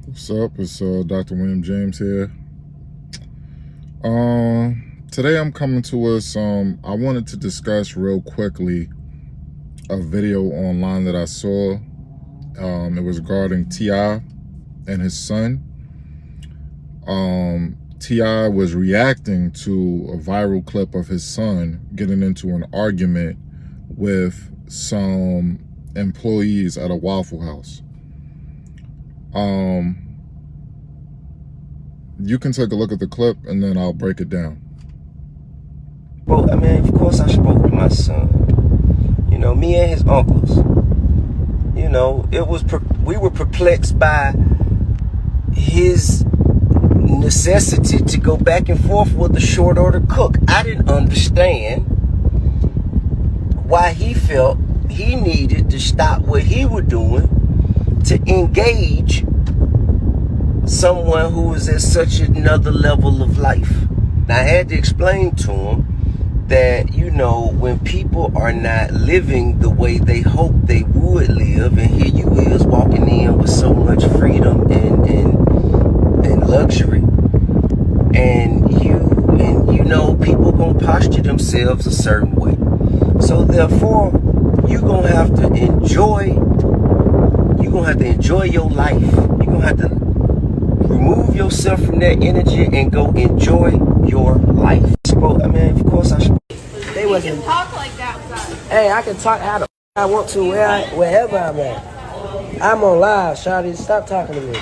What's up? It's Dr. William James here. Today I'm coming to us. I wanted to discuss real quickly a video online that I saw. It was regarding T.I. and his son. T.I. was reacting to a viral clip of his son getting into an argument with some employees at a Waffle House. You can take a look at the clip and then I'll break it down. Well, I mean, of course I spoke with my son. You know, me and his uncles. You know, we were perplexed by his necessity to go back and forth with the short order cook. I didn't understand why he felt he needed to stop what he was doing to engage someone who was at such another level of life. Now, I had to explain to him that, you know, when people are not living the way they hope they would live, and here you is walking in with so much freedom and luxury, and you know, people gonna posture themselves a certain way. So therefore, you're gonna have to enjoy your life. You're gonna have to remove yourself from that energy and go enjoy your life. I mean, of course I should. They wasn't talk like that. Hey, I can talk how the I want to wherever I'm at. I'm on live, Shawty. Stop talking to me.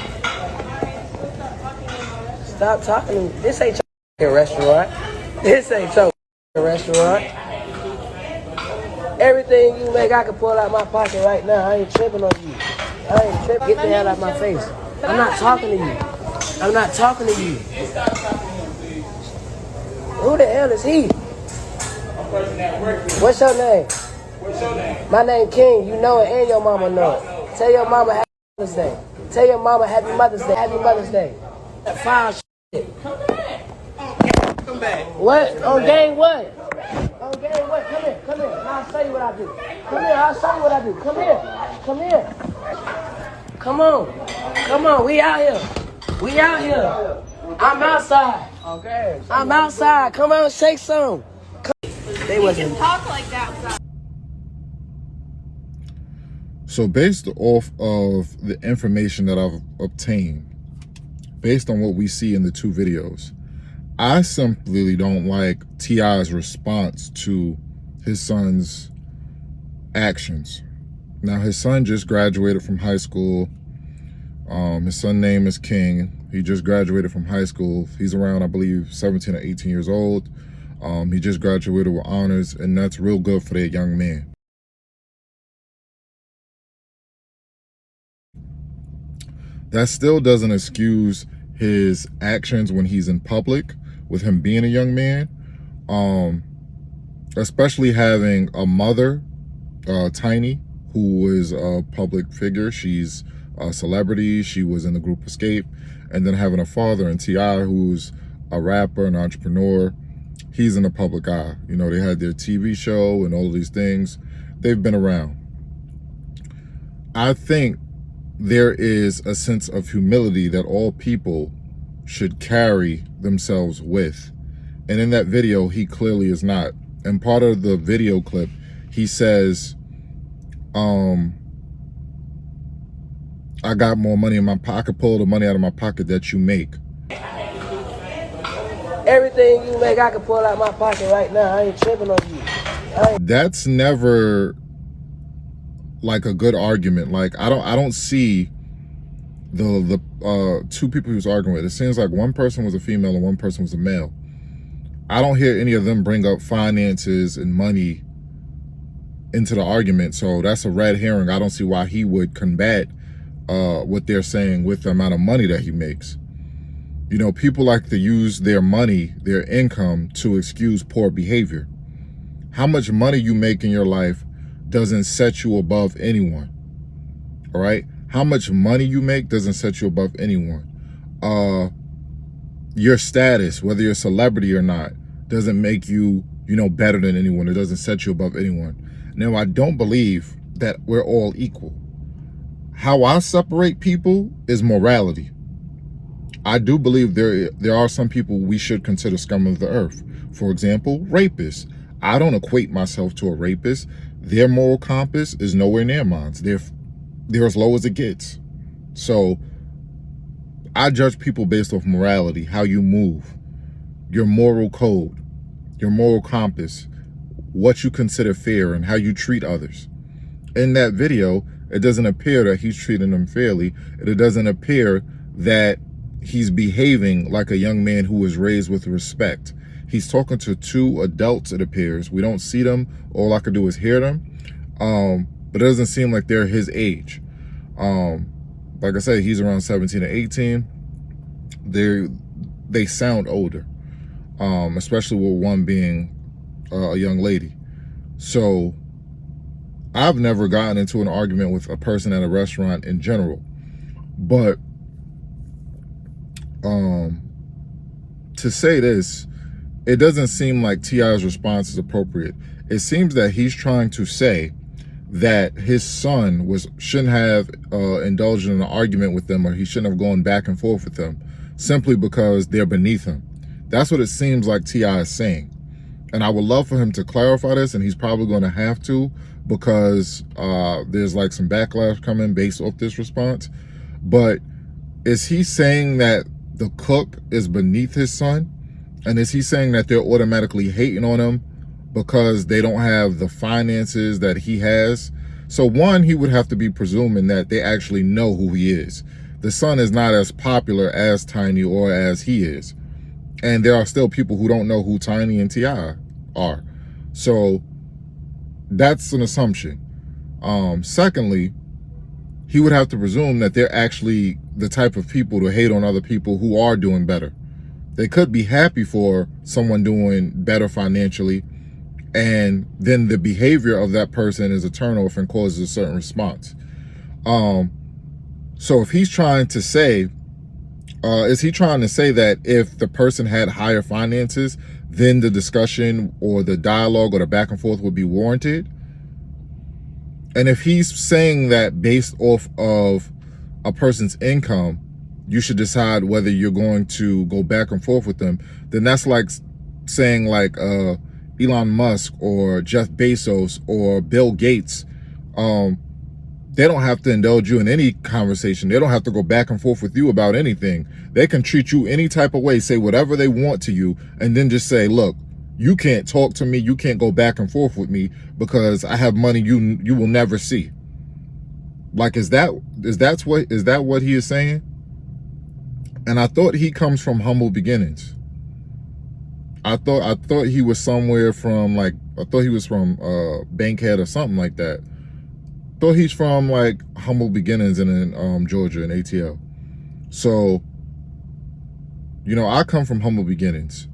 Stop talking to me. This ain't your restaurant. This ain't your restaurant. Everything you make, I can pull out my pocket right now. I ain't tripping on you. I ain't tripping. Get the hell out of my face. I'm not talking to you. I'm not talking to you. Who the hell is he? What's your name? What's your name? My name King. You know it and your mama know it. Tell your mama Happy Mother's Day. Tell your mama Happy Mother's Day. Happy Mother's Day. That foul shit. Come back. What? On game what? On game what? Come here. Come here. I'll show you what I do. Come here. I'll show you what I do. Come here. Come here. Come on. Come on. We out here. We out here. I'm outside. Okay. I'm outside. Come on, shake some. They wasn't talk like that. So based off of the information that I've obtained, based on what we see in the two videos, I simply don't like T.I.'s response to his son's actions. Now, his son just graduated from high school. His son's name is King. He just graduated from high school. He's around, I believe, 17 or 18 years old. He just graduated with honors, and that's real good for that young man. That still doesn't excuse his actions when he's in public, with him being a young man, especially having a mother, Tiny, who is a public figure. She's a celebrity. She was in the group Escape. And then having a father in T.I., who's a rapper, an entrepreneur. He's in the public eye. You know, they had their TV show and all of these things. They've been around. I think there is a sense of humility that all people should carry themselves with. And in that video, he clearly is not. And part of the video clip, he says, I got more money in my pocket. I could pull the money out of my pocket that you make. everything you make, I can pull out my pocket right now. I ain't tripping on you. That's never like a good argument. Like I don't see the two people he was arguing with. It seems like one person was a female and one person was a male. I don't hear any of them bring up finances and money into the argument, so that's a red herring. I don't see why he would combat what they're saying with the amount of money that he makes. You know, people like to use their money, their income, to excuse poor behavior. How much money you make in your life doesn't set you above anyone. All right? How much money you make doesn't set you above anyone. Your status, whether you're a celebrity or not, doesn't make you, better than anyone. It doesn't set you above anyone. Now, I don't believe that we're all equal. How I separate people is morality. I do believe there are some people we should consider scum of the earth. For example, rapists. I don't equate myself to a rapist. Their moral compass is nowhere near mine. They're as low as it gets. So I judge people based off morality, how you move, your moral code, your moral compass, what you consider fair, and how you treat others. In that video, it doesn't appear that he's treating them fairly. It doesn't appear that he's behaving like a young man who was raised with respect. He's talking to two adults, it appears. We don't see them. All I could do is hear them. But it doesn't seem like they're his age. Like I said, he's around 17 or 18. They sound older, especially with one being a young lady. So I've never gotten into an argument with a person at a restaurant in general, but to say this, it doesn't seem like T.I.'s response is appropriate. It seems that he's trying to say that his son shouldn't have indulged in an argument with them, or he shouldn't have gone back and forth with them simply because they're beneath him. That's what it seems like T.I. is saying. And I would love for him to clarify this, and he's probably going to have to, because there's like some backlash coming based off this response. But is he saying that the cook is beneath his son? And is he saying that they're automatically hating on him because they don't have the finances that he has? So one, he would have to be presuming that they actually know who he is. The son is not as popular as Tiny or as he is. And there are still people who don't know who Tiny and T.I. are. So that's an assumption. Secondly, he would have to presume that they're actually the type of people to hate on other people who are doing better. They could be happy for someone doing better financially, and then the behavior of that person is a turnoff and causes a certain response. So if he's trying to say, is he trying to say that if the person had higher finances, then the discussion or the dialogue or the back and forth would be warranted? And if he's saying that based off of a person's income, you should decide whether you're going to go back and forth with them, then that's like saying like Elon Musk or Jeff Bezos or Bill Gates, they don't have to indulge you in any conversation. They don't have to go back and forth with you about anything. They can treat you any type of way, say whatever they want to you, and then just say, look, you can't talk to me, you can't go back and forth with me because I have money you will never see. Like, is that what he is saying? And I thought he comes from humble beginnings. I thought he was somewhere from I thought he was from Bankhead or something like that. Thought he's from like humble beginnings in Georgia in ATL. So, you know, I come from humble beginnings.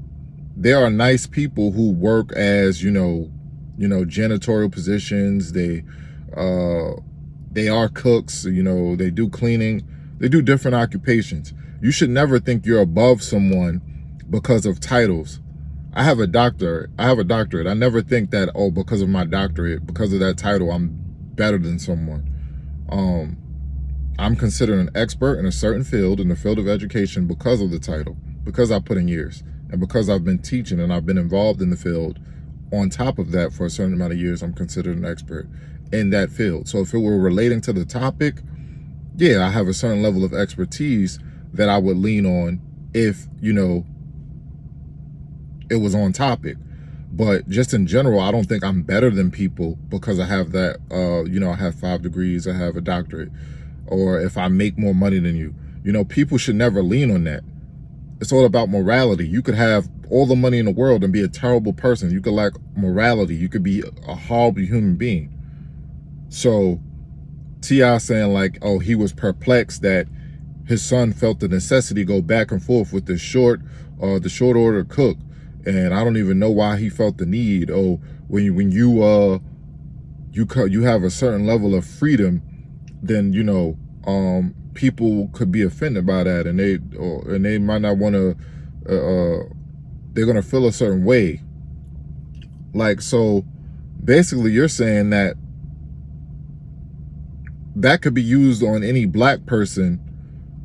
There are nice people who work as, janitorial positions. They are cooks, they do cleaning, they do different occupations. You should never think you're above someone because of titles. I have a doctorate. I never think that, oh, because of my doctorate, because of that title, I'm better than someone. I'm considered an expert in a certain field, in the field of education, because of the title, because I put in years, and because I've been teaching and I've been involved in the field. On top of that, for a certain amount of years, I'm considered an expert in that field. So if it were relating to the topic, yeah, I have a certain level of expertise that I would lean on if, it was on topic. But just in general, I don't think I'm better than people because I have that, I have 5 degrees, I have a doctorate, or if I make more money than you. People should never lean on that. It's all about morality. You could have all the money in the world and be a terrible person. You could lack morality. You could be a horrible human being. So T.I. saying like, oh, he was perplexed that his son felt the necessity to go back and forth with the short order cook. And I don't even know why he felt the need. Oh, when you have a certain level of freedom, then people could be offended by that, and they might not want to. They're gonna feel a certain way. Like, so basically, you're saying that that could be used on any black person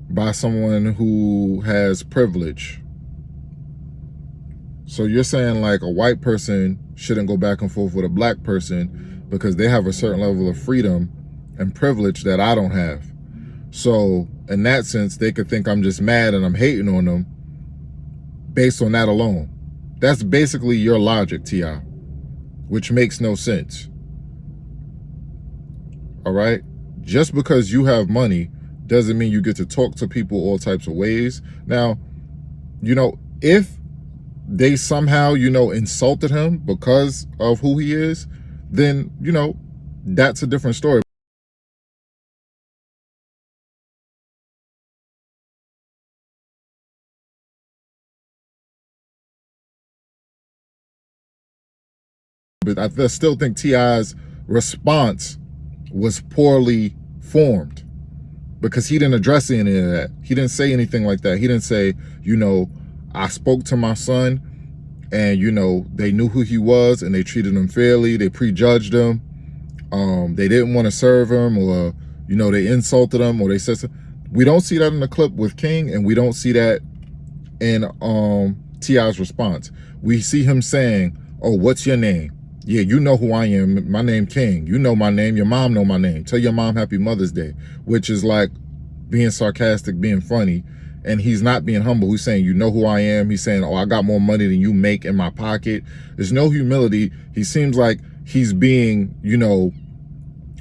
by someone who has privilege. So you're saying like a white person shouldn't go back and forth with a black person because they have a certain level of freedom and privilege that I don't have. So in that sense, they could think I'm just mad and I'm hating on them based on that alone. That's basically your logic, T.I., which makes no sense. All right? Just because you have money doesn't mean you get to talk to people all types of ways. Now, you know, if they somehow, you know, insulted him because of who he is, then, you know, that's a different story. But I still think T.I.'s response was poorly formed because he didn't address any of that. He didn't say anything like that. He didn't say, you know, I spoke to my son and, you know, they knew who he was and they treated him fairly. They prejudged him. They didn't want to serve him, or, you know, they insulted him, or they said something. We don't see that in the clip with King, and we don't see that in T.I.'s response. We see him saying, oh, what's your name? Yeah, you know who I am. My name King. You know my name. Your mom know my name. Tell your mom Happy Mother's Day, which is like being sarcastic, being funny. And he's not being humble. He's saying, you know who I am. He's saying, oh, I got more money than you make in my pocket. There's no humility. He seems like he's being, you know,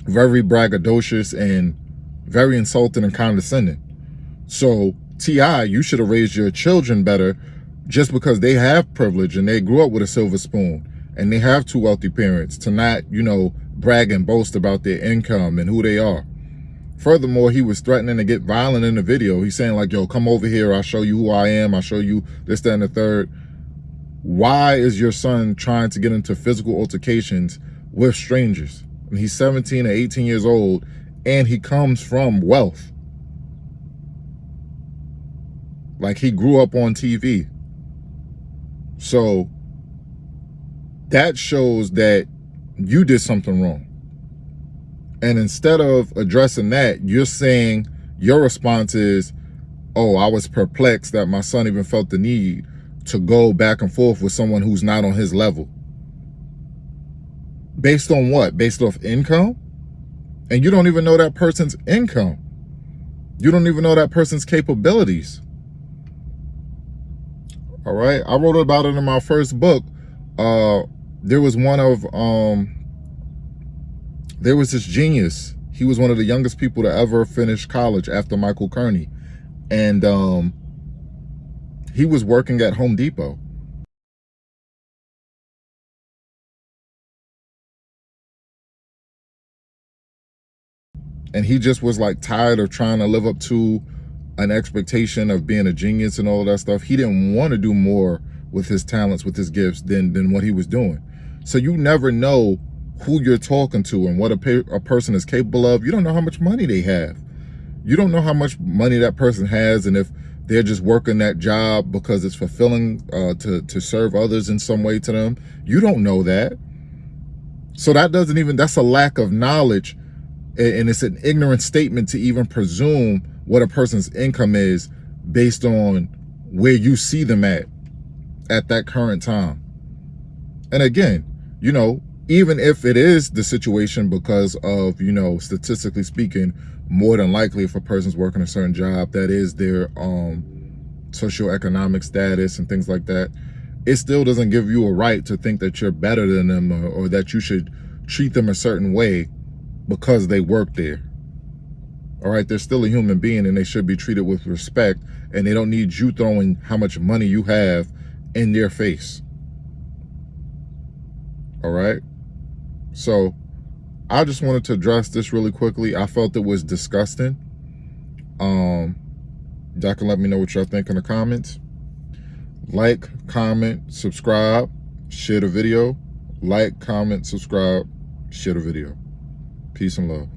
very braggadocious and very insulting and condescending. So T.I., you should have raised your children better just because they have privilege and they grew up with a silver spoon and they have two wealthy parents, to not, you know, brag and boast about their income and who they are. Furthermore, he was threatening to get violent in the video. He's saying like, yo, come over here. I'll show you who I am. I'll show you this, that, and the third. Why is your son trying to get into physical altercations with strangers? And he's 17 or 18 years old and he comes from wealth. Like, he grew up on TV. So that shows that you did something wrong. And instead of addressing that, you're saying your response is, oh, I was perplexed that my son even felt the need to go back and forth with someone who's not on his level. Based on what? Based off income? And you don't even know that person's income. You don't even know that person's capabilities. All right. I wrote about it in my first book. There was this genius. He was one of the youngest people to ever finish college after Michael Kearney. And he was working at Home Depot. And he just was like tired of trying to live up to an expectation of being a genius and all that stuff. He didn't want to do more with his talents, with his gifts than what he was doing. So you never know who you're talking to and what a person is capable of. You don't know how much money they have. You don't know how much money that person has, and if they're just working that job because it's fulfilling to serve others in some way to them. You don't know that. So that's a lack of knowledge, and it's an ignorant statement to even presume what a person's income is based on where you see them at that current time. And again, you know, even if it is the situation because of, you know, statistically speaking, more than likely if a person's working a certain job, that is their socioeconomic status and things like that, it still doesn't give you a right to think that you're better than them, or that you should treat them a certain way because they work there. All right, they're still a human being and they should be treated with respect, and they don't need you throwing how much money you have in their face. All right. So I just wanted to address this really quickly. I felt it was disgusting. Y'all can let me know what y'all think in the comments. Like, comment, subscribe, share the video. Like, comment, subscribe, share the video. Peace and love.